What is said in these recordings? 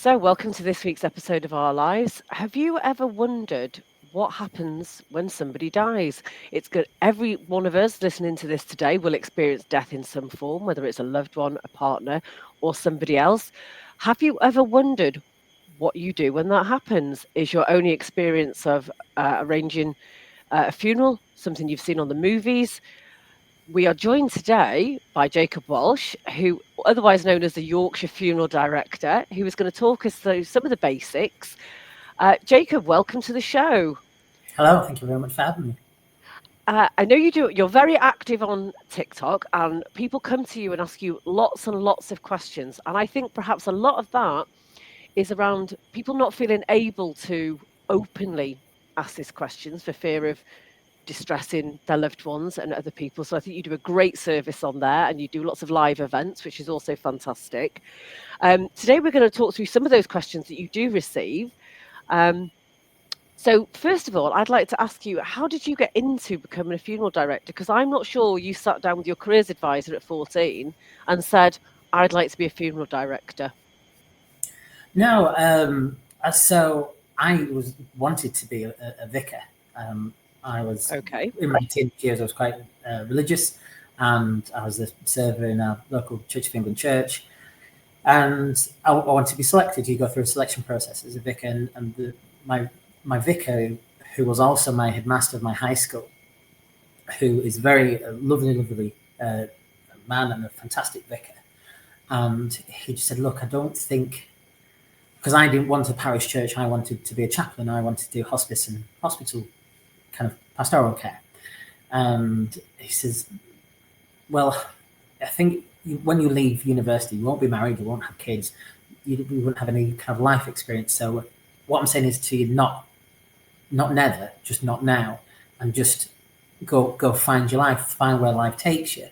So, welcome to this week's episode of Our Lives. Have you ever wondered what happens when somebody dies? It's good. Every one of us listening to this today will experience death in some form, whether it's a loved one, a partner, or somebody else. Have you ever wondered what you do when that happens? Is your only experience of arranging a funeral something you've seen on the movies? We are joined today by Jacob Walsh, who otherwise known as the Yorkshire Funeral Director, who is going to talk us through some of the basics. Jacob, welcome to the show. Hello, thank you very much for having me. I know you're very active on TikTok, and people come to you and ask you lots and lots of questions. And I think perhaps a lot of that is around people not feeling able to openly ask these questions for fear of distressing their loved ones and other people. So I think you do a great service on there, and you do lots of live events, which is also fantastic. Today, we're going to talk through some of those questions that you do receive. So first of all, I'd like to ask you, how did you get into becoming a funeral director? Because I'm not sure you sat down with your careers advisor at 14 and said, I'd like to be a funeral director. No, so I was wanted to be a vicar. I was Okay. in my teenage years. I was quite religious, and I was a server in a local Church of England church. And I wanted to be selected. You go through a selection process as a vicar, and my vicar, who was also my headmaster of my high school, who is very lovely man and a fantastic vicar. And he just said, look, I don't think, because I didn't want a parish church, I wanted to be a chaplain. I wanted to do hospice and hospital kind of pastoral care. And he says, well, I think when you leave university, you won't be married, you won't have kids, you won't have any kind of life experience. So what I'm saying is to you, not never, just not now, and just go find your life, find where life takes you.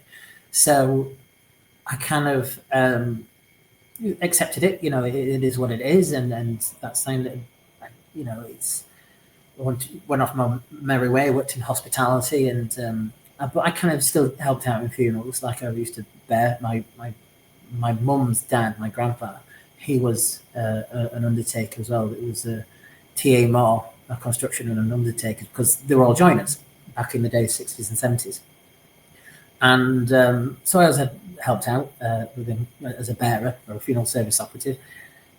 So I kind of accepted it. It is what it is, and that's saying that, it's. I went off my merry way. Worked in hospitality, and but I kind of still helped out in funerals. Like I used to bear my mum's dad, my grandfather. He was an undertaker as well. It was a TA Moore, a construction and an undertaker, because they were all joiners back in the day, 60s and 70s. And so I was helped out with him as a bearer or a funeral service operative.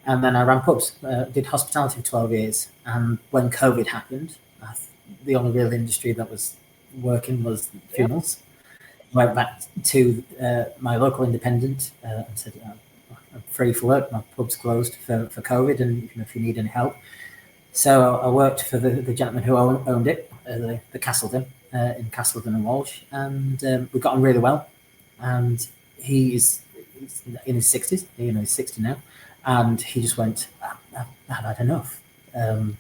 And then I ran pubs, did hospitality for 12 years. And when COVID happened, the only real industry that was working was funerals. Went back to my local independent and said, I'm free for work. My pub's closed for COVID, and if you need any help. So I worked for the gentleman who owned it, the Castleton, in Castleton and Walsh, and we got on really well. And he's in his 60s, he's 60 now, and he just went, I've had enough. Do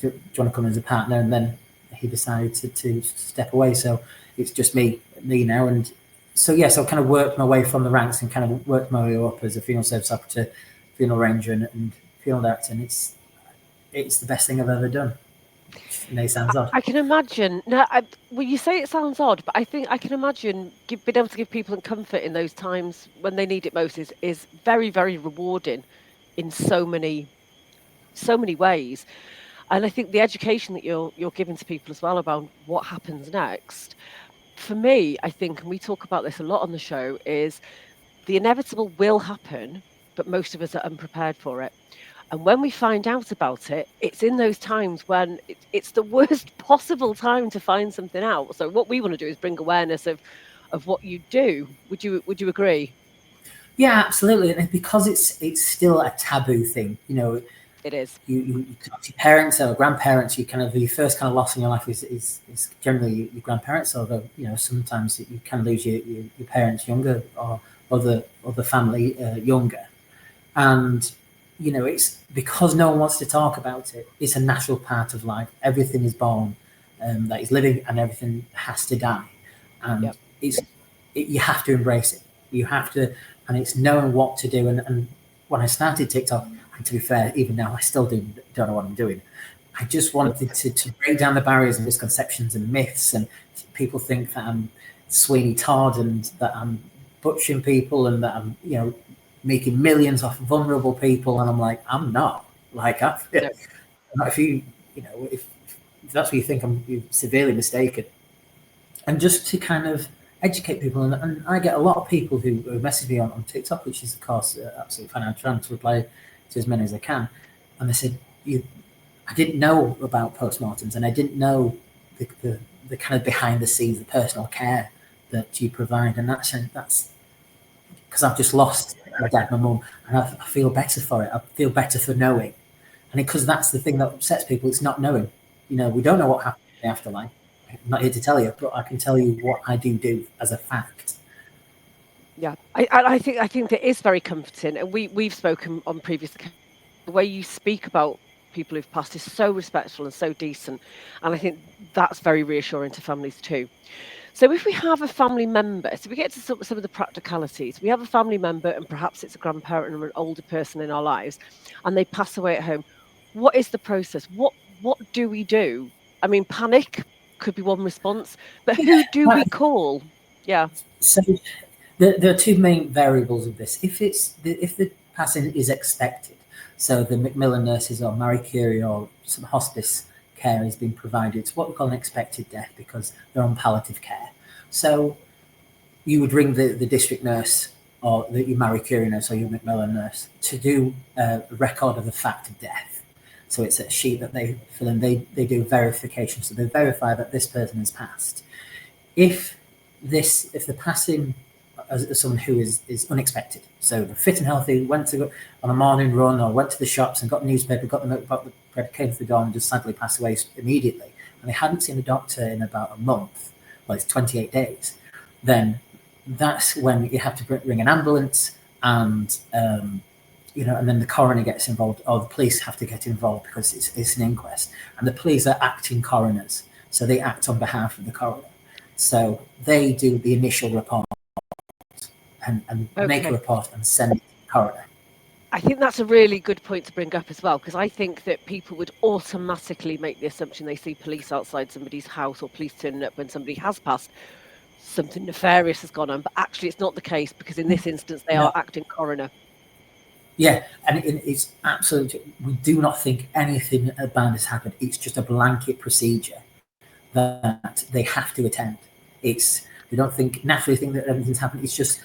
you want to come as a partner? And then he decided to step away. So it's just me now. And so, so I kind of worked my way from the ranks and kind of worked my way up as a funeral service operator, funeral ranger, and funeral director. And it's the best thing I've ever done. It may sound odd. I can imagine. No, well, you say it sounds odd, but I think I can imagine being able to give people comfort in those times when they need it most is very, very rewarding in so many ways. And I think the education that you're giving to people as well about what happens next, for me, I think, and we talk about this a lot on the show, is the inevitable will happen, but most of us are unprepared for it. And when we find out about it, it's in those times when it's the worst possible time to find something out. So what we want to do is bring awareness of what you do. Would you agree? Yeah, absolutely. And because it's still a taboo thing, It is. You your parents or grandparents, you kind of the first kind of loss in your life is generally your grandparents, although sometimes you can lose your parents younger or other family younger. And it's because no one wants to talk about it. It's a natural part of life. Everything is born that is living, and everything has to die. And you have to embrace it. You have to, and it's knowing what to do. And when I started TikTok, and to be fair, even now I still don't know what I'm doing. I just wanted to break down the barriers and misconceptions and myths. And people think that I'm Sweeney Todd and that I'm butchering people and that I'm making millions off vulnerable people, and I'm like, I'm not. Like, No. if you, if that's what you think, you're severely mistaken. And just to kind of educate people, and I get a lot of people who message me on TikTok, which is of course absolutely fine. I'm trying to reply to as many as I can, and they said, I didn't know about postmortems, and I didn't know the kind of behind the scenes, the personal care that you provide, and that's because I've just lost my dad, my mum, and I feel better for it. I feel better for knowing, and because that's the thing that upsets people, it's not knowing. We don't know what happens in the afterlife. I'm not here to tell you, but I can tell you what I do as a fact. Yeah, I think that is very comforting, and we've spoken on previous occasions. The way you speak about people who've passed is so respectful and so decent, and I think that's very reassuring to families too. So if we have a family member, so we get to some of the practicalities. We have a family member, and perhaps it's a grandparent or an older person in our lives, and they pass away at home. What is the process? What do we do? I mean, panic could be one response, but who do we call? Yeah, So there are two main variables of this. If the passing is expected, so the Macmillan nurses or Marie Curie or some hospice care is being provided, it's what we call an expected death because they're on palliative care. So you would ring the district nurse or your Marie Curie nurse or your Macmillan nurse to do a record of the fact of death. So it's a sheet that they fill in. They do verification, so they verify that this person has passed. If the passing as someone who is unexpected, so they're fit and healthy, went to go on a morning run or went to the shops and got the newspaper, got the note about the bread, came to the door and just sadly passed away immediately, and they hadn't seen a doctor in about a month, well, it's 28 days, then that's when you have to ring an ambulance, and and then the coroner gets involved, or the police have to get involved because it's an inquest, and the police are acting coroners, so they act on behalf of the coroner. So they do the initial report and make a report and send it to the coroner. I think that's a really good point to bring up as well, because I think that people would automatically make the assumption they see police outside somebody's house or police turning up when somebody has passed, something nefarious has gone on, but actually it's not the case, because in this instance they are acting coroner. Yeah, and it's absolutely, we do not think anything bad has happened. It's just a blanket procedure that they have to attend. They don't naturally think that everything's happened. It's just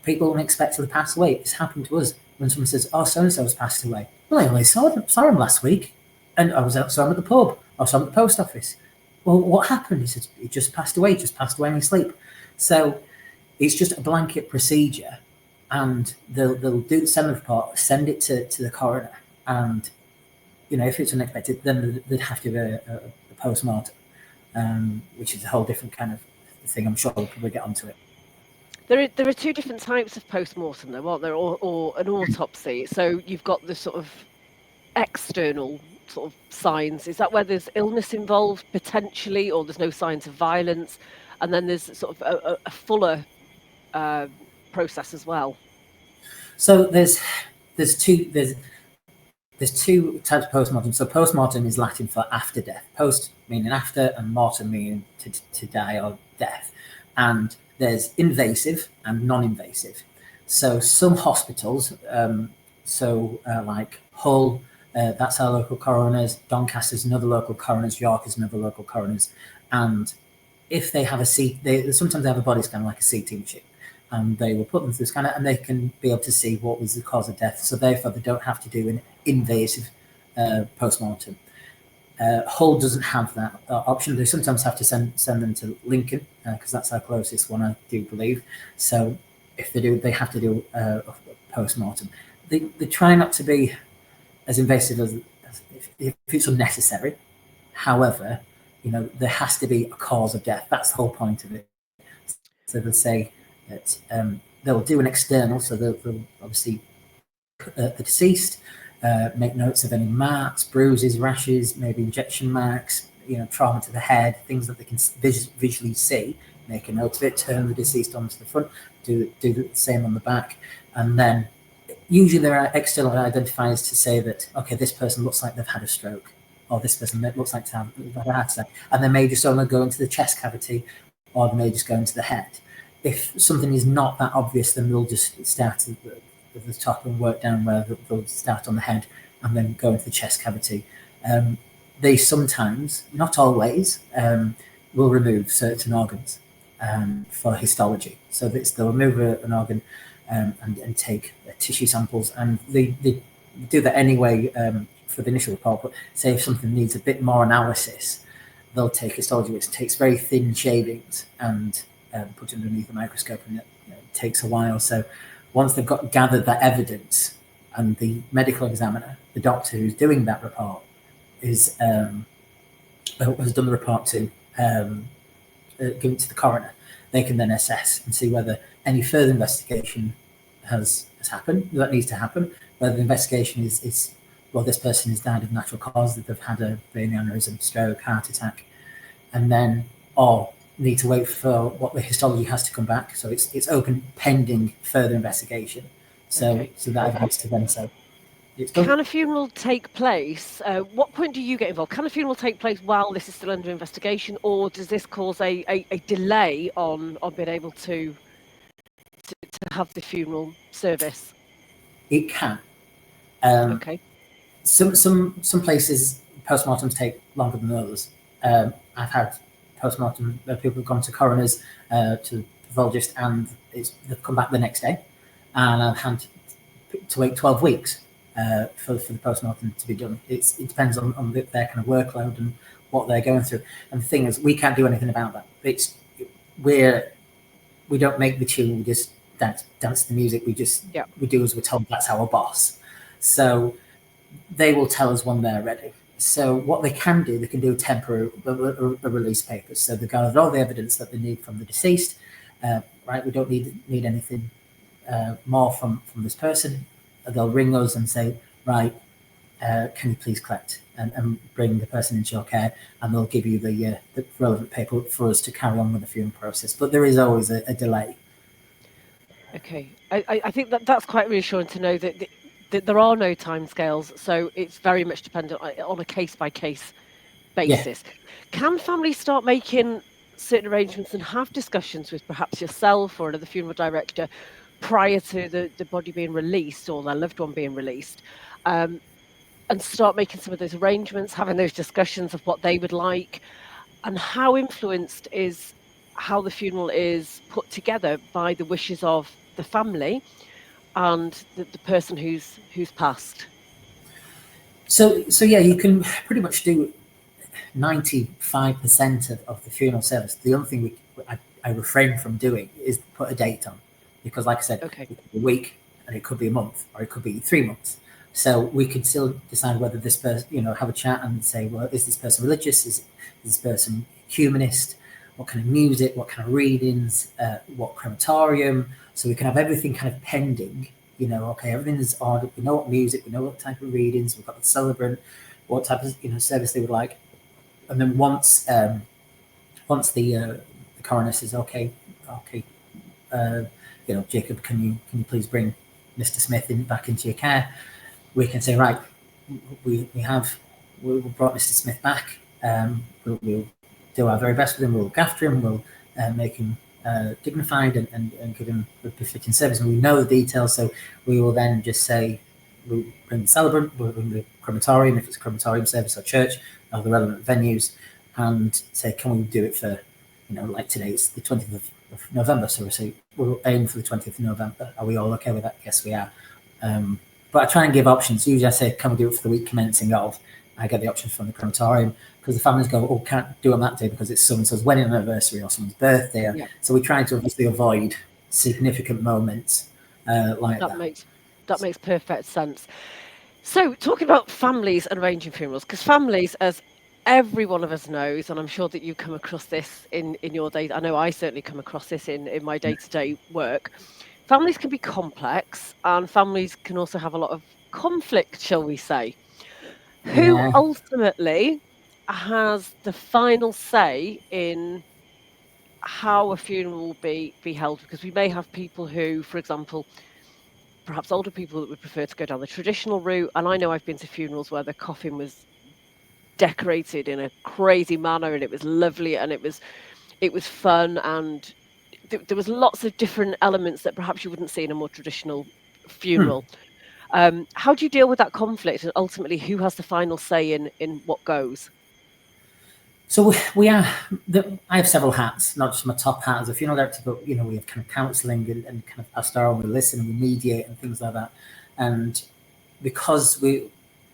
people unexpectedly pass away. It's happened to us when someone says, "Oh, so and so has passed away." Well, I only saw him last week, and I saw him at the pub. I saw him at the post office. Well, what happened? He said he just passed away. Just passed away in his sleep. So it's just a blanket procedure, and they'll send the report, send it to the coroner, and if it's unexpected, then they'd have to do a post-mortem, which is a whole different kind of thing. I'm sure we'll probably get onto it. There are two different types of post-mortem, though, aren't there, or an autopsy. So you've got the sort of external sort of signs. Is that where there's illness involved potentially, or there's no signs of violence? And then there's sort of a fuller process as well. So there's two types of post-mortem. So post-mortem is Latin for after death. Post meaning after, and mortem meaning to die or death. And there's invasive and non-invasive. So some hospitals, like Hull, that's our local coroners, Doncaster's another local coroners, York is another local coroners, and if they have sometimes they have a body scan like a CT machine, and they will put them through the scanner and they can be able to see what was the cause of death. So therefore they don't have to do an invasive post-mortem. Hull doesn't have that option. They sometimes have to send them to Lincoln because that's our closest one, I do believe. So if they do, they have to do a post-mortem. They try not to be as invasive as if it's unnecessary. However, there has to be a cause of death. That's the whole point of it. So they'll say that they'll do an external, so they'll obviously the deceased, make notes of any marks, bruises, rashes, maybe injection marks, trauma to the head, things that they can visually see. Make a note of it, turn the deceased onto the front, do the same on the back, and then usually there are external identifiers to say that, okay, this person looks like they've had a stroke, or this person looks like they've had a heart attack, and they may just only go into the chest cavity, or they may just go into the head. If something is not that obvious, then they'll just start the top and work down where they'll start on the head and then go into the chest cavity. They sometimes, not always, will remove certain organs for histology. So they'll remove an organ and take tissue samples, and they do that anyway for the initial report. But say if something needs a bit more analysis, they'll take histology, which takes very thin shavings and put it underneath the microscope, and it takes a while. So once they've gathered that evidence, and the medical examiner, the doctor who's doing that report, has done the report to give it to the coroner, they can then assess and see whether any further investigation has happened, that needs to happen, whether the investigation is well, this person has died of natural cause, that they've had a brain aneurysm, stroke, heart attack, and then, or need to wait for what the histology has to come back. So it's open pending further investigation. So that evidence to then say it's done. Can a funeral take place? What point do you get involved? Can a funeral take place while this is still under investigation, or does this cause a delay on being able to have the funeral service? It can. Okay. Some places postmortems take longer than others. I've had postmortem people have gone to coroners, to pathologist, and they've come back the next day, and I've had to wait 12 weeks for the postmortem to be done. It depends on their kind of workload and what they're going through. And the thing is, we can't do anything about that. We don't make the tune. We just dance the music. We do as we're told. That's our boss. So they will tell us when they're ready. So what they can do a temporary release papers. So they've gathered all the evidence that they need from the deceased. Right, we don't need anything more from this person. They'll ring us and say, right, can you please collect and bring the person into your care, and they'll give you the relevant paperwork for us to carry on with the funeral process. But there is always a delay. Okay, I think that's quite reassuring to know that there are no timescales, so it's very much dependent on a case-by-case basis. Yeah. Can families start making certain arrangements and have discussions with perhaps yourself or another funeral director prior to the body being released or their loved one being released, and start making some of those arrangements, having those discussions of what they would like, and how influenced is how the funeral is put together by the wishes of the family and the person who's passed? So yeah, you can pretty much do 95% of the funeral service. The only thing I refrain from doing is put a date on, because like I said, it could be a week, and it could be a month, or it could be 3 months. So we could still decide whether this person, have a chat and say, well, is this person religious? Is this person humanist? What kind of music? What kind of readings? What crematorium? So we can have everything kind of pending. Okay, everything is ordered. We know what music. We know what type of readings. We've got the celebrant, what type of service they would like. And then once the coroner says, okay, Jacob, can you please bring Mr. Smith back into your care? We can say, right, we brought Mr. Smith back. We'll do our very best with him. We'll look after him. We'll make him dignified and give him the befitting service. And we know the details, so we will then just say, we'll bring the celebrant, we'll bring the crematorium, if it's a crematorium service or church, or the relevant venues, and say, can we do it for, like today, it's the 20th of November, so we'll aim for the 20th of November. Are we all okay with that? Yes, we are. But I try and give options. Usually I say, can we do it for the week commencing of? I get the options from the crematorium, because the families go, oh, can't do it on that day because it's so-and-so's wedding anniversary or someone's birthday. Yeah. So we try to obviously avoid significant moments like that. That makes perfect sense. So talking about families and arranging funerals, because families, as every one of us knows, and I'm sure that you come across this in your day, I know I certainly come across this in my day-to-day work, families can be complex, and families can also have a lot of conflict, shall we say. Who ultimately has the final say in how a funeral will be held? Because we may have people who, for example, perhaps older people that would prefer to go down the traditional route. And I know I've been to funerals where the coffin was decorated in a crazy manner, and it was lovely, and it was fun, and there was lots of different elements that perhaps you wouldn't see in a more traditional funeral. How do you deal with that conflict, and ultimately who has the final say in what goes? So we are. I have several hats, not just my top hat as a funeral director, but we have kind of counselling and kind of pastoral. We listen, we mediate, and things like that. And because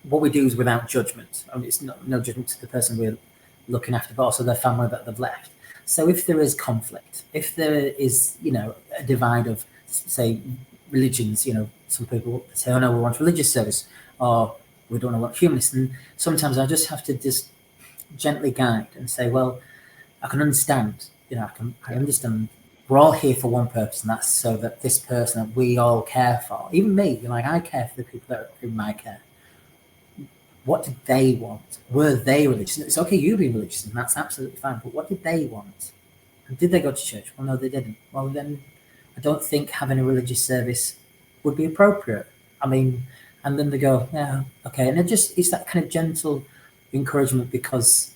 what we do is without judgment. I mean, it's no judgment to the person we're looking after, but also their family that they've left. So if there is conflict, if there is a divide of, say, religions, some people say, oh no, we want religious service, or we don't want humanist, and sometimes I just have to just gently guide and say, well, I can understand, I understand we're all here for one purpose, and that's so that this person that we all care for, even me, I care for the people that are in my care. What did they want? Were they religious? It's okay, you be religious, and that's absolutely fine, but what did they want? And did they go to church? Well, no, they didn't. Well, then I don't think having a religious service would be appropriate. I mean, and then they go, yeah, okay. And it's that kind of gentle encouragement, because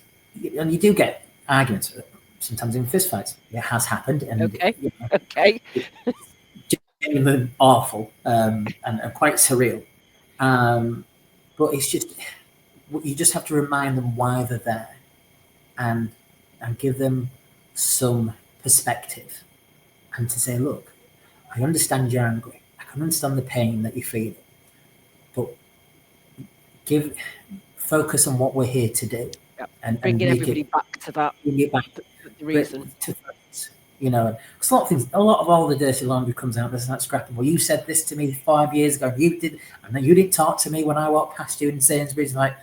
and you do get arguments, sometimes in fistfights. It has happened, and Okay. It's genuinely awful, and quite surreal. But it's just, you just have to remind them why they're there, and give them some perspective, and to say, look, I understand you're angry. I can understand the pain that you feel, but focus on what we're here to do, Yep. and Bringing make everybody it, back to that, bring it back the reason. to focus. Because a lot of all the dirty laundry comes out. There's that scrapping. Well, you said this to me 5 years ago. You did, and then you didn't talk to me when I walked past you in Sainsbury's. Like,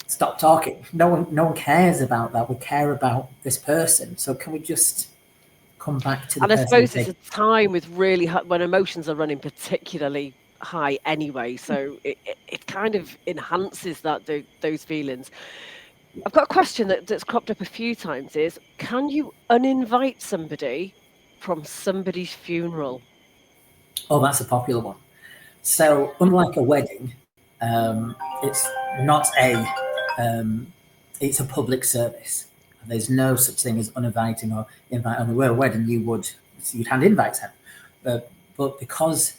stop talking. No one cares about that. We care about this person. So can we just come back to the And I person? suppose it's a time with really when emotions are running particularly high anyway, so it kind of enhances those feelings. I've got a question that's cropped up a few times: is can you uninvite somebody from somebody's funeral? Oh, that's a popular one. So unlike a wedding, it's not it's a public service. There's no such thing as uninviting or invite only. Where a wedding, you'd hand invites out, but because,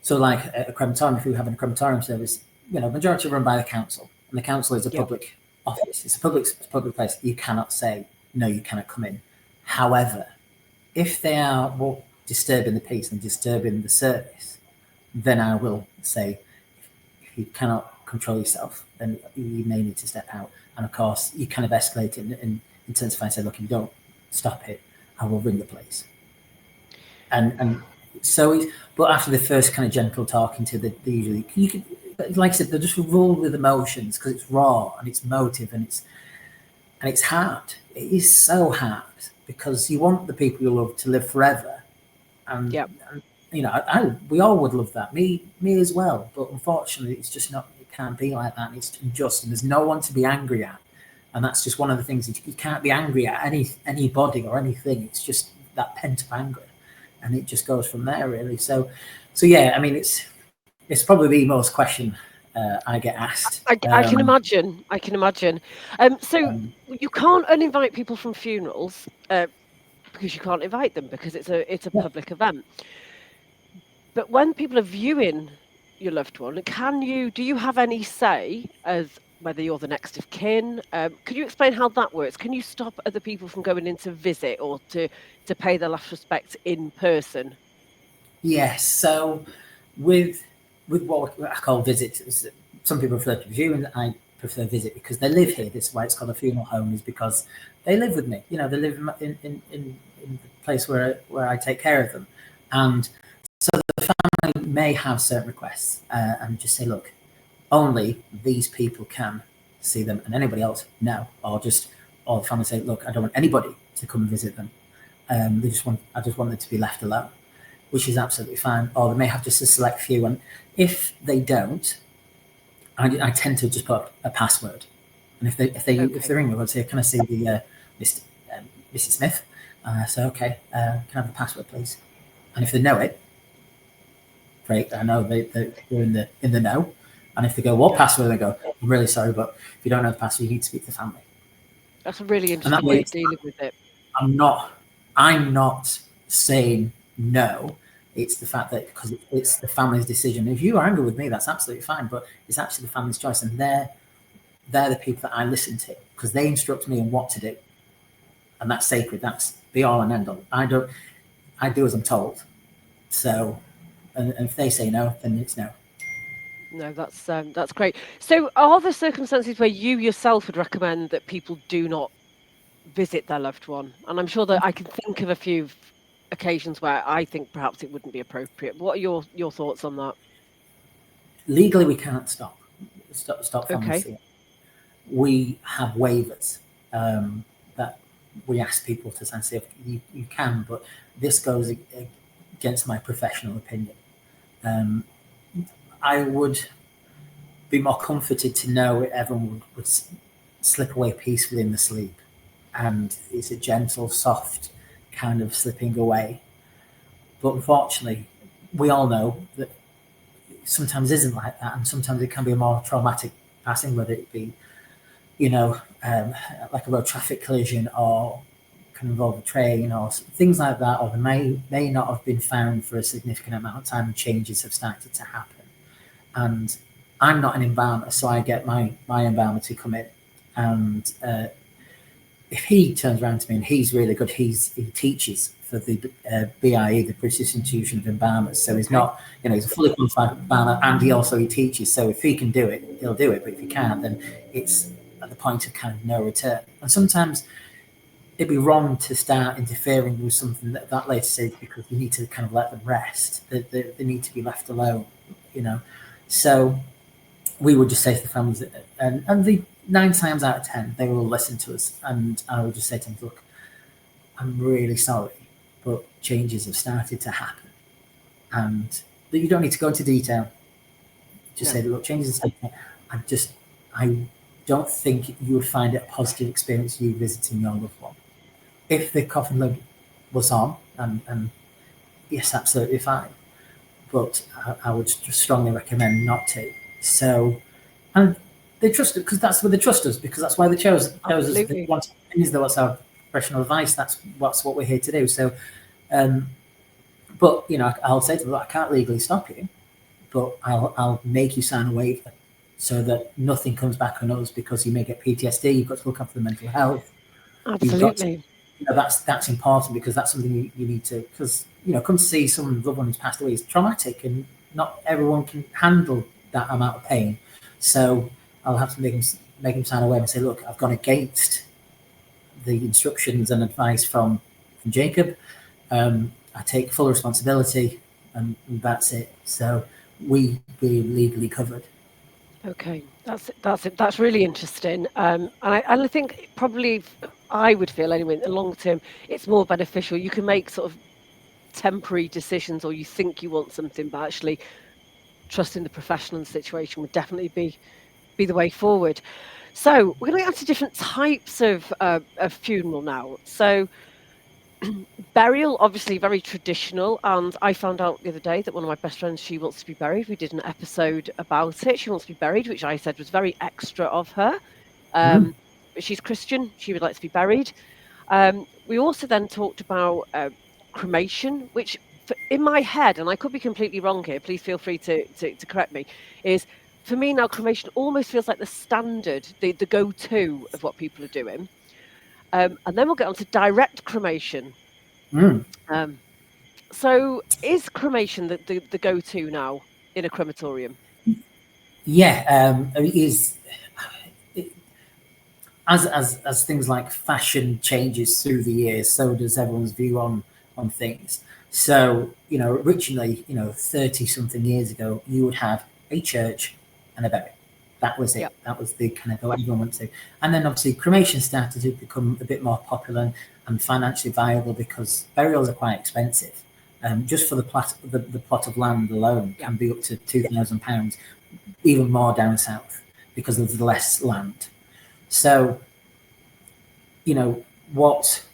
so like a crematorium, if you're having a crematorium service, majority run by the council, and the council is a public office. It's a public place. You cannot say no, you cannot come in. However, if they are disturbing the peace and disturbing the service, then I will say, if you cannot control yourself, then you may need to step out. And of course, you kind of escalate it and intensify and say, look, if you don't stop it, I will ring the police. And so, but after the first kind of gentle talking to the usually, you can, like I said, they're just ruled with emotions, because it's raw and it's motive, and it's hard. It is so hard, because you want the people you love to live forever, and we all would love that, me as well. But unfortunately, it's just not. It can't be like that. And it's unjust, and there's no one to be angry at. And that's just one of the things. You can't be angry at anybody or anything. It's just that pent up anger, and it just goes from there, really. So yeah. I mean, it's probably the most question I get asked. I can imagine. I can imagine. So you can't uninvite people from funerals because you can't invite them, because it's a public event. But when people are viewing your loved one, do you have any say as whether you're the next of kin? Could you explain how that works? Can you stop other people from going in to visit or to pay their last respects in person? Yes. So with what I call visits, some people prefer to view, and I prefer visit, because they live here. This is why it's called a funeral home, is because they live with me. They live in the place where I take care of them, and so the family may have certain requests, and just say, look, only these people can see them, and anybody else, no. Or the family say, look, I don't want anybody to come and visit them. I just want them to be left alone, which is absolutely fine. Or they may have just a select few, and if they don't, I tend to just put a password. And if they ring me, I'll say, can I see the Mrs. Smith? So okay, can I have the password, please? And if they know it, great. I know they're in the know. And if they go, what password? They go, I'm really sorry, but if you don't know the password, you need to speak to the family. That's a really interesting way of dealing with it. I'm not saying no. It's the fact that because it's the family's decision. If you are angry with me, that's absolutely fine, but it's actually the family's choice, and they're the people that I listen to because they instruct me in what to do, and that's sacred. That's the all and end all. I do as I'm told. So, and if they say no, then it's no. No, that's great. So, are there circumstances where you yourself would recommend that people do not visit their loved one? And I'm sure that I can think of a few occasions where I think perhaps it wouldn't be appropriate. What are your thoughts on that? Legally, we can't stop families Okay, seeing. We have waivers that we ask people to sign. Say you can, but this goes against my professional opinion. Um, I would be more comforted to know everyone would slip away peacefully in the sleep, and it's a gentle, soft kind of slipping away. But unfortunately, we all know that sometimes it isn't like that, and sometimes it can be a more traumatic passing, whether it be like a road traffic collision or can involve a train or things like that, or they may not have been found for a significant amount of time and changes have started to happen. And I'm not an embalmer, so I get my embalmer to come in, and if he turns around to me and he's really good, he teaches for the BIE, the British Institution of Embalmers. So he's okay, not, he's a fully qualified embalmer, and he teaches. So if he can do it, he'll do it. But if he can't, then it's at the point of kind of no return. And sometimes it'd be wrong to start interfering with something that later stage because you need to kind of let them rest. They need to be left alone, you know. So we would just say to the families, and the 9 times out of 10, they will listen to us. And I would just say to them, look, I'm really sorry, but changes have started to happen. And you don't need to go into detail. Just no, say, look, changes have started. I don't think you would find it a positive experience you visiting your loved one. If the coffin lid was on, and yes, absolutely fine. But I would strongly recommend not to. So, and they trust it because that's what they trust us, because that's why they chose us. They absolutely. want opinions, they want our professional advice. That's what we're here to do. So, um, but I'll say to them, I can't legally stop you, but I'll make you sign a waiver so that nothing comes back on us, because you may get PTSD. You've got to look after the mental health. You've got to, Absolutely. that's important, because that's something you need to, because come to see someone's loved one who's passed away is traumatic, and not everyone can handle that amount of pain. So I'll have to make him sign away and say, look, I've gone against the instructions and advice from Jacob. I take full responsibility, and that's it. So we be legally covered. Okay, that's really interesting. And I think probably I would feel anyway in the long term it's more beneficial. You can make sort of temporary decisions, or you think you want something, but actually trusting the professional in the situation would definitely be the way forward. So we're going to get into different types of funeral now. So burial, obviously very traditional, and I found out the other day that one of my best friends, she wants to be buried. We did an episode about it. She wants to be buried, which I said was very extra of her. Mm. But she's Christian. She would like to be buried. We also then talked about cremation, which in my head, and I could be completely wrong here, please feel free to correct me, is for me now cremation almost feels like the standard, the go-to of what people are doing. And then we'll get on to direct cremation. Mm. Um, so is cremation the go-to now in a crematorium? Yeah, it is. As things like fashion changes through the years, so does everyone's view on things. So originally, 30 something years ago, you would have a church and a burial. That was Yeah, it. That was the kind of what everyone went to. And then obviously cremation started to become a bit more popular and financially viable, because burials are quite expensive. Just for the plot of land alone yeah, can be up to £2,000, even more down south because there's less land. So, what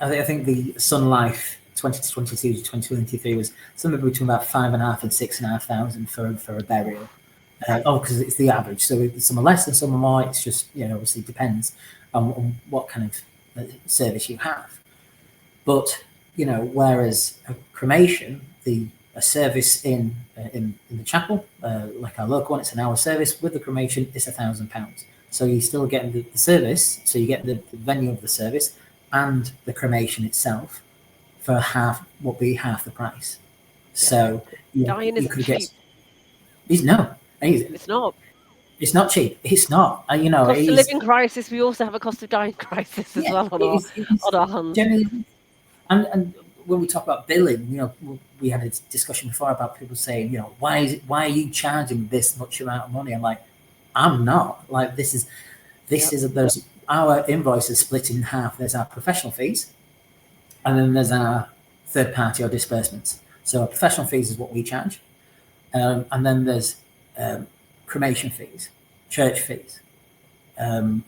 I think the Sun Life 2022 to 2023 was somewhere between about 5.5 and 6,500 for a burial. Because it's the average. So some are less and some are more. It's just, obviously depends on what kind of service you have. But, whereas a cremation, the a service in the chapel, like our local one. It's an hour service. With the cremation, it's £1,000. So you're still getting the service. So you get the venue of the service and the cremation itself for half, what be half the price. Yeah. So you, Dying you isn't could get. cheap. No, It's not. it's not cheap. It's not. It Cost of is. living crisis. We also have a cost of dying crisis as Yeah, well it is on our hands. generally. And when we talk about billing, we had a discussion before about people saying, why are you charging this much amount of money? I'm like, I'm not. Like this Yep. is there's our invoice is split in half. There's our professional fees, and then there's our third party or disbursements. So our professional fees is what we charge, and then there's um, cremation fees, church fees, um,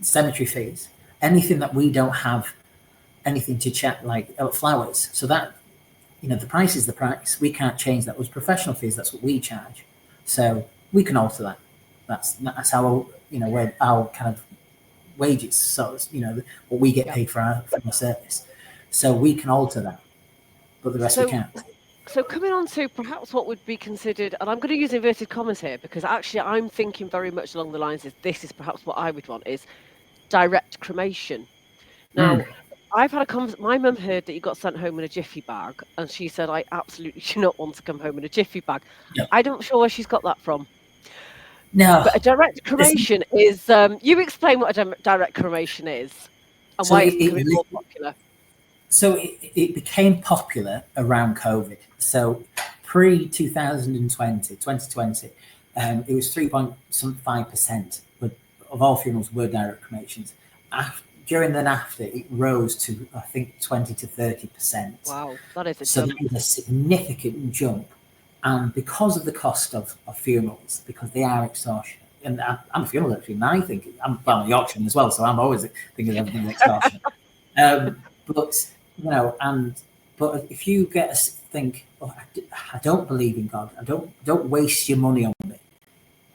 cemetery fees, anything that we don't have anything to chat like flowers. So that the price is the price. We can't change that. It was professional fees. That's what we charge. So we can alter that. That's how where our kind of wages. So what we get Yep. paid for our service. So we can alter that, but the rest we So can't. So coming on to perhaps what would be considered, and I'm going to use inverted commas here because actually I'm thinking very much along the lines is this is perhaps what I would want is direct cremation. Mm. Now, I've had a my mum heard that you got sent home in a jiffy bag, and she said I absolutely do not want to come home in a jiffy bag. Yeah. I don't sure where she's got that from. No. But a direct It's, cremation is you explain what a direct cremation is and so why it, it's becoming it more popular. So it became popular around COVID. So pre 2020, it was 3.5% of all funerals were direct cremations. During and after, it rose to I think 20 to 30%. Wow, that is a So that jump. is a significant jump. And because of the cost of funerals, because they are extortionate, and I'm a funeral director, and I think I'm a Yorkshirean as well, so I'm always thinking of everything extortionate. But but if you get think, oh, I don't believe in God, I don't waste your money on me,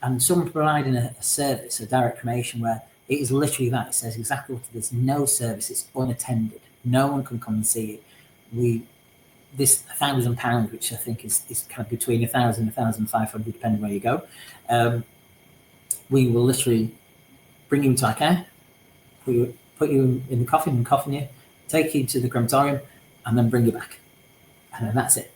and someone providing a service, a direct cremation, where it is literally that, it says exactly what it is. No service, it's unattended, no one can come and see it. This £1,000, which I think is kind of between 1,000 and 1,500, depending where you go. We will literally bring you into our care, put you in the coffin and coffin you, take you to the crematorium, and then bring you back, and then that's it.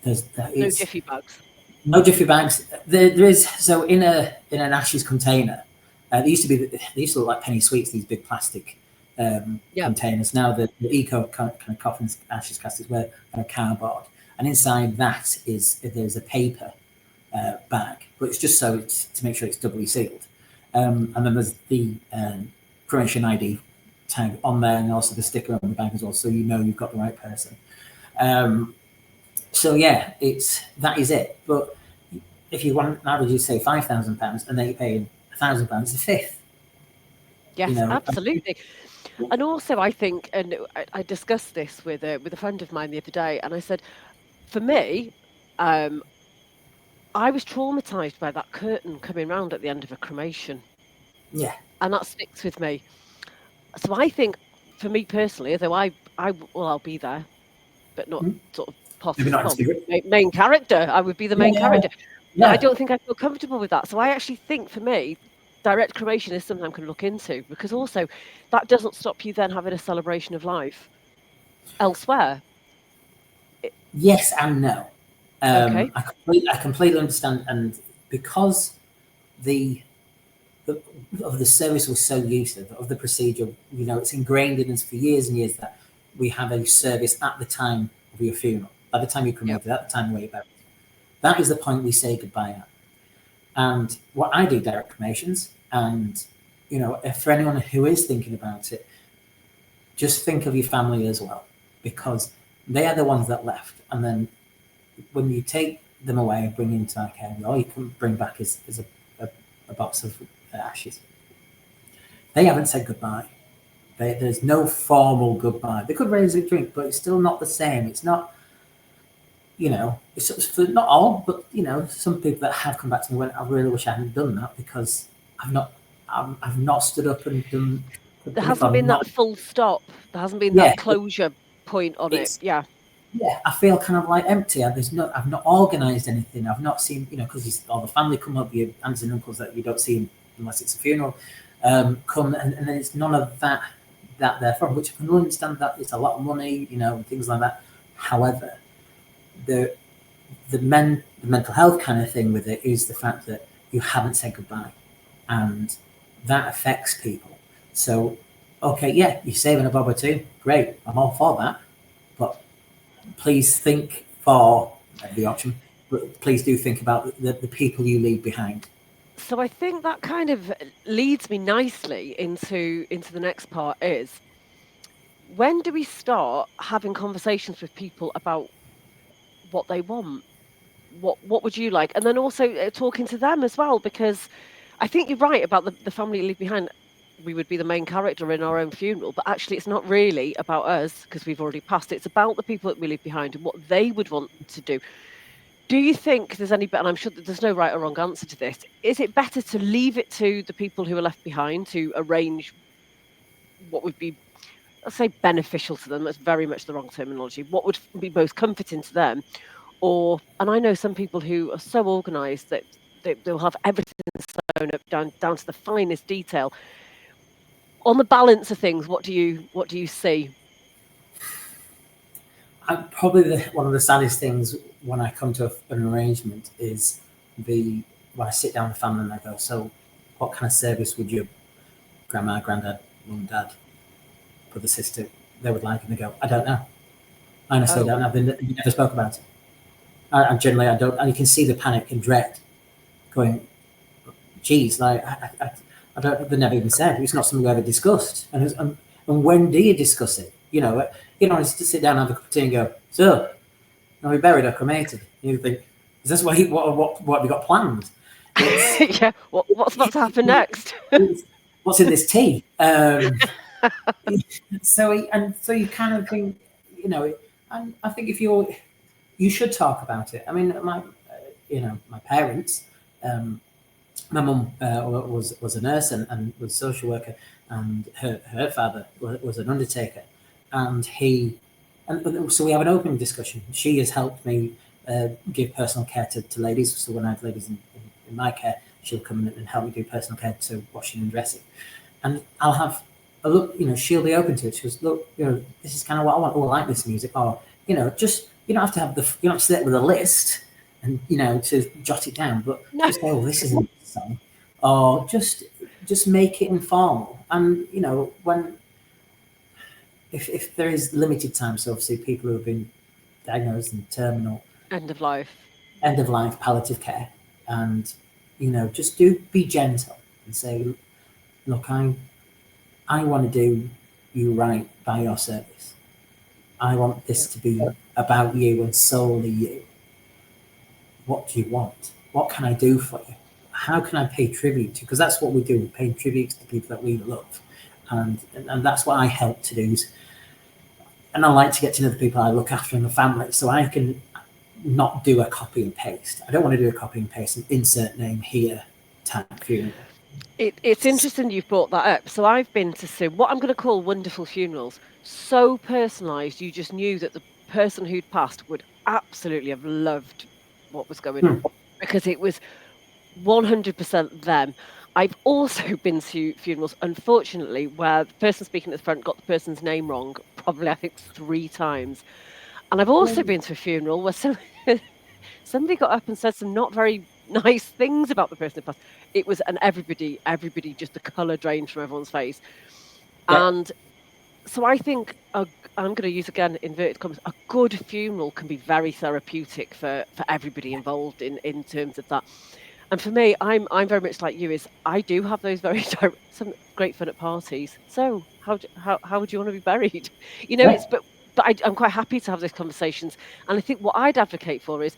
No jiffy bags. No jiffy bags. There is so in an ashes container. They used to look like penny sweets. These big plastic Yeah. containers. Now the eco kind of coffins, ashes caskets were kind of cardboard, and inside that there's a paper bag, but it's just so it's to make sure it's doubly sealed. And then there's the cremation ID tag on there, and also the sticker on the bag as well, so you've got the right person. So yeah, that is it. But if you want an average, you say £5,000, and then you're paying £1,000 a fifth. Yes, absolutely. And also, I think, and I discussed this with a friend of mine the other day, and I said, for me, I was traumatized by that curtain coming round at the end of a cremation, Yeah. and that sticks with me. So I think, for me personally, although I'll be there, but not sort of Maybe not in spirit. main character. I would be the main Yeah. character. But I Yeah. don't think I feel comfortable with that. So I actually think, for me, direct cremation is something I'm going to look into because also that doesn't stop you then having a celebration of life elsewhere. Yes and no. Okay. I completely understand, and because the of the service was so used of the procedure, it's ingrained in us for years and years that we have a service at the time of your funeral, at the time you cremated, at the time where you're buried. That is the point we say goodbye at. And what I do, direct cremations, and if for anyone who is thinking about it, just think of your family as well, because they are the ones that left. And then when you take them away and bring them into our care, all you can bring back is a box of ashes. They haven't said goodbye. There's no formal goodbye. They could raise a drink, but it's still not the same. It's not, it's for not all, but some people that have come back to me went, I really wish I hadn't done that because I've not stood up and done. There hasn't been that full stop. There hasn't been that closure point on it. Yeah. yeah, I feel kind of like empty. I've not organised anything. I've not seen, because all the family come up, your aunts and uncles that you don't see unless it's a funeral, come, and then it's none of that there from, which I can understand that it's a lot of money, and things like that. However, the the mental health kind of thing with it is the fact that you haven't said goodbye, and that affects people. So, okay, yeah, you're saving a bob or two, great, I'm all for that, but please think for the option. But please do think about the people you leave behind. So I think that kind of leads me nicely into the next part is when do we start having conversations with people about what they want? What would you like? And then also talking to them as well, because I think you're right about the family you leave behind. We would be the main character in our own funeral, but actually it's not really about us because we've already passed. It's about the people that we leave behind and what they would want to do. Do you think there's any better, and I'm sure that there's no right or wrong answer to this, is it better to leave it to the people who are left behind to arrange what would be, let's say, beneficial to them? That's very much the wrong terminology. What would be most comforting to them? Or, and I know some people who are so organised that they'll have everything sewn up down to the finest detail. On the balance of things, what do you see? Probably one of the saddest things when I come to an arrangement is when I sit down with the family and I go, so what kind of service would your grandma, granddad, mum, dad, brother, sister, they would like? And they go, I don't know. I honestly Oh, don't know. They never spoke about it. And generally, I don't. And you can see the panic and dread going, geez, like, I don't, they never even said. It's not something we ever discussed. And when do you discuss it? It's to sit down and have a cup of tea and go, so, are we buried or cremated? You think, is this what have we got planned? It's, yeah. What's about to happen next? it's what's in this tea? So you kind of think, and I think you should talk about it. I mean, my parents, my mum was a nurse and was a social worker, and her father was an undertaker, and so we have an open discussion. She has helped me give personal care to ladies. So when I have ladies in my care, she'll come in and help me do personal care, so washing and dressing, and I'll have a look. She'll be open to it. She goes, look, this is kind of what I want. Oh, I like this music, or just you don't have to have you don't have to sit with a list and to jot it down, but No. just go, oh, this is a song, or just make it informal. And when if there is limited time, so obviously people who have been diagnosed in terminal, End of life. end of life palliative care, and just do be gentle and say, look, I want to do you right by your service. I want this to be about you and solely you. What do you want? What can I do for you? How can I pay tribute to? Because that's what we do. We pay tribute to the people that we love, and that's what I help to do. And I like to get to know the people I look after in the family, so I can not do a copy and paste. I don't want to do a copy and paste and insert name here type funeral. It's interesting you've brought that up. So I've been to see what I'm going to call wonderful funerals, so personalised. You just knew that the person who'd passed would absolutely have loved what was going Hmm. on because it was 100% them. I've also been to funerals, unfortunately, where the person speaking at the front got the person's name wrong, probably I think 3 times. And I've also been to a funeral where somebody got up and said some not very nice things about the person who passed. It was, and everybody, just the colour drained from everyone's face. Yeah, And so I think I'm going to use again inverted commas. A good funeral can be very therapeutic for everybody involved in terms of that. And for me, I'm very much like you. Is I do have those very some great fun at parties. So how would you want to be buried? yeah, It's but I'm quite happy to have those conversations. And I think what I'd advocate for is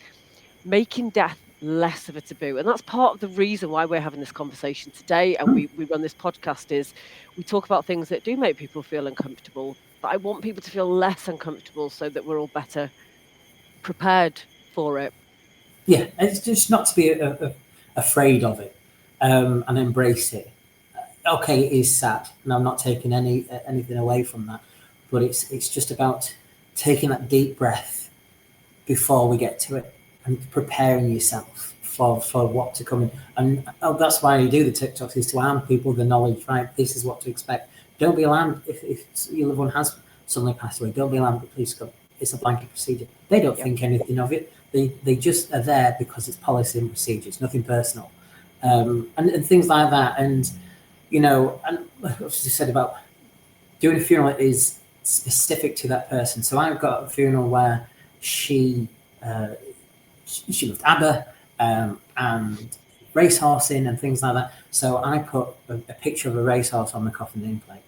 making death less of a taboo. And that's part of the reason why we're having this conversation today and hmm, we run this podcast is we talk about things that do make people feel uncomfortable. But I want people to feel less uncomfortable so that we're all better prepared for it. yeah. It's just not to be afraid of it, and embrace it. Okay, it is sad, and I'm not taking anything away from that, but it's just about taking that deep breath before we get to it, and preparing yourself for what to come in. And that's why you do the TikToks, is to arm people with the knowledge, right? This is what to expect. Don't be alarmed if your loved one has suddenly passed away. Don't be alarmed, but please go. It's a blanket procedure. They don't think anything of it. They just are there because it's policy and procedures, nothing personal. And things like that. And, and what you said about doing a funeral is specific to that person. So I've got a funeral where she loved ABBA and racehorsing and things like that. So I put a picture of a racehorse on the coffin nameplate.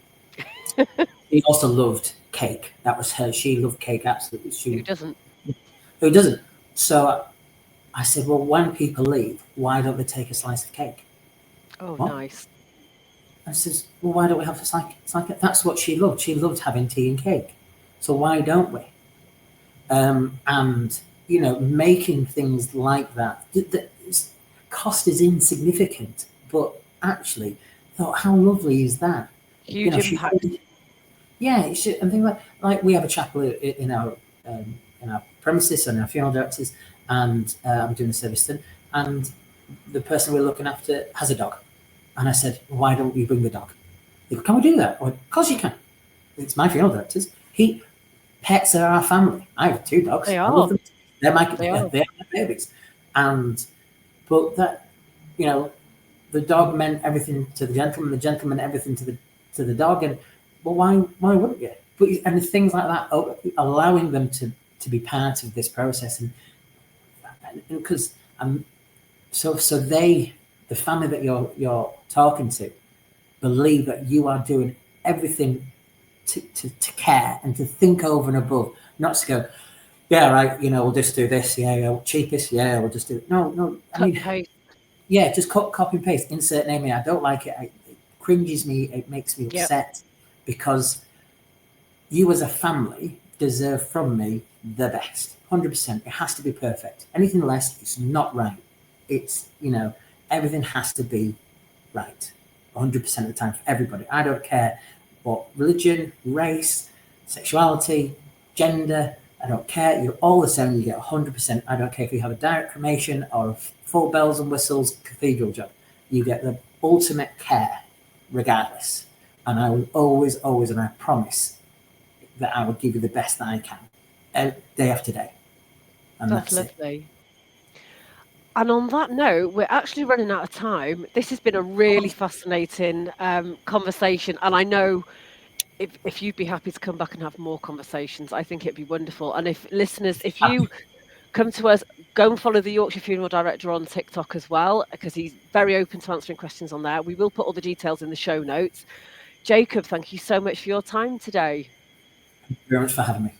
She also loved cake. That was her. She loved cake absolutely. Who doesn't? Who doesn't? So I said, well, when people leave, why don't they take a slice of cake? Oh, what? Nice. I says, well, why don't we have a slice? That's what she loved. She loved having tea and cake. So why don't we? And, making things like that. The cost is insignificant, but actually, thought, how lovely is that? Huge impact. And things like we have a chapel in our premises and our funeral directors, and I'm doing a service then, and the person we're looking after has a dog. And I said, why don't we bring the dog? They go, can we do that? I went, of course you can. It's my funeral directors. Pets are our family. I have 2 dogs. They are. I love them. They're my babies. But that, the dog meant everything to the gentleman everything to the dog. And well, why wouldn't you? And things like that, allowing them to be part of this process, and because so the family that you're talking to believe that you are doing everything to care and to think over and above, not to go, yeah, right, we'll just do this, cheapest, we'll just do it. No, I mean, just copy and paste, insert name here. I don't like it. It cringes me. It makes me upset, because you as a family deserve from me the best, 100%. It has to be perfect. Anything less is not right. It's, everything has to be right 100% of the time for everybody. I don't care what religion, race, sexuality, gender, I don't care. You're all the same. You get 100%. I don't care if you have a direct cremation or a full bells and whistles cathedral job. You get the ultimate care regardless. And I will always, and I promise that I will give you the best that I can, day after day. And that's lovely. And on that note, we're actually running out of time. This has been a really fascinating conversation. And I know if you'd be happy to come back and have more conversations, I think it'd be wonderful. And if listeners, if you come to us, go and follow the Yorkshire Funeral Director on TikTok as well, because he's very open to answering questions on there. We will put all the details in the show notes. Jacob, thank you so much for your time today. Thank you very much for having me.